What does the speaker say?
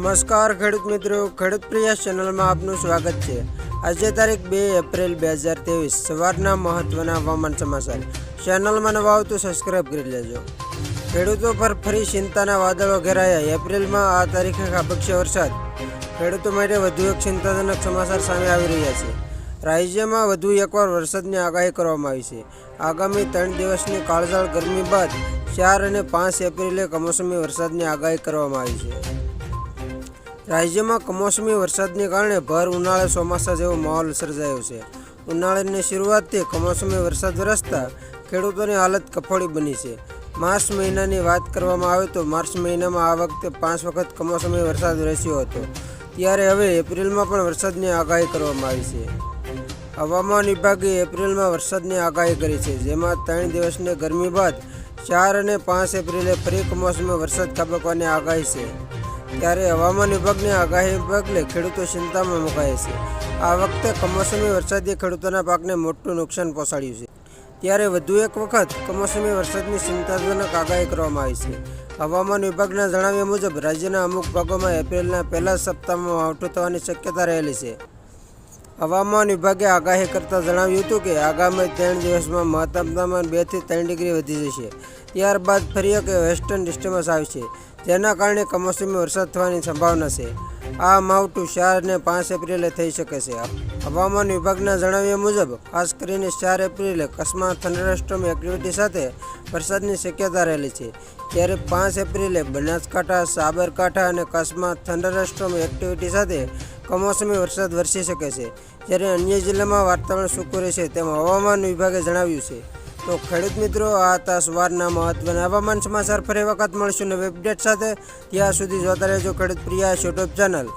નમસ્કાર ખેડૂત મિત્રો, ખેડૂત પ્રિય ચેનલમાં આપનું સ્વાગત છે। આજે તારીખ 2 એપ્રિલ 2023 સવારના મહત્વના હવામાન સમાચાર। ચેનલમાં નવા આવો તો સબસ્ક્રાઇબ કરી લેજો। ખેડૂતો પર ફરી ચિંતાના વાદળો ઘેરાયા। એપ્રિલમાં આ તારીખે ખાબકશે વરસાદ। ખેડૂતો માટે વધુ એક ચિંતાજનક સમાચાર સામે આવી રહ્યા છે। રાજ્યમાં વધુ એકવાર વરસાદની આગાહી કરવામાં આવી છે। આગામી 3 દિવસની કાળઝાળ ગરમી બાદ 4 અને 5 એપ્રિલે કમોસમી વરસાદની આગાહી કરવામાં આવી છે। રાજ્યમાં કમોસમી વરસાદને કારણે ભર ઉનાળે ચોમાસા જેવો માહોલ સર્જાયો છે। ઉનાળાની શરૂઆતથી કમોસમી વરસાદ વરસતા ખેડૂતોની હાલત કફોડી બની છે। માર્ચ મહિનાની વાત કરવામાં આવે તો માર્ચ મહિનામાં આ વખતે 5 વખત કમોસમી વરસાદ વરસ્યો હતો, ત્યારે હવે એપ્રિલમાં પણ વરસાદની આગાહી કરવામાં આવી છે। હવામાન વિભાગે એપ્રિલમાં વરસાદની આગાહી કરી છે, જેમાં 3 દિવસની ગરમી બાદ 4 અને 5 એપ્રિલે ફરી કમોસમી વરસાદ ખાબકવાની આગાહી છે। ત્યારે હવામાન વિભાગની આગાહી પગલે ખેડૂતો ચિંતામાં મુકાયા છે। આ વખતે કમોસમી વરસાદે ખેડૂતોના પાકને મોટું નુકસાન પહોંચાડ્યું છે, ત્યારે વધુ એક વખત કમોસમી વરસાદની ચિંતાજનક આગાહી કરવામાં આવી છે। હવામાન વિભાગના જણાવ્યા મુજબ રાજ્યના અમુક ભાગોમાં એપ્રિલના પહેલા સપ્તાહમાં માવઠું થવાની શક્યતા રહેલી છે। હવામાન વિભાગે આગાહી કરતાં જણાવ્યું હતું કે આગામી 3 દિવસમાં મહત્તમ તાપમાન 2 થી 3 ડિગ્રી વધી જશે। ત્યારબાદ ફરી એક વેસ્ટર્ન ડિસ્ટર્બન્સ આવશે, જેના કારણે કમોસમી વરસાદ થવાની સંભાવના છે। આ માવઠું 4 અને 5 એપ્રિલે થઈ શકે છે। હવામાન વિભાગના જણાવ્યા મુજબ ખાસ કરીને 4 એપ્રિલે કચ્છમાં થંડરસ્ટોર્મ એક્ટિવિટી સાથે વરસાદની શક્યતા રહેલી છે, જ્યારે 5 એપ્રિલે બનાસકાંઠા, સાબરકાંઠા અને કચ્છમાં થંડરસ્ટોર્મ એક્ટિવિટી સાથે કમોસમી વરસાદ વરસી શકે છે, જ્યારે અન્ય જિલ્લામાં વાતાવરણ સૂકું રહેશે તેમ હવામાન વિભાગે જણાવ્યું છે। તો ખેડૂત મિત્રો, આ હતા સવારના મહત્વના હવામાન સમાચાર। ફરી વખત મળશું નવી અપડેટ સાથે। ત્યાં સુધી જોતા રહેજો ખેડૂત પ્રિય યુટ્યુબ ચેનલ।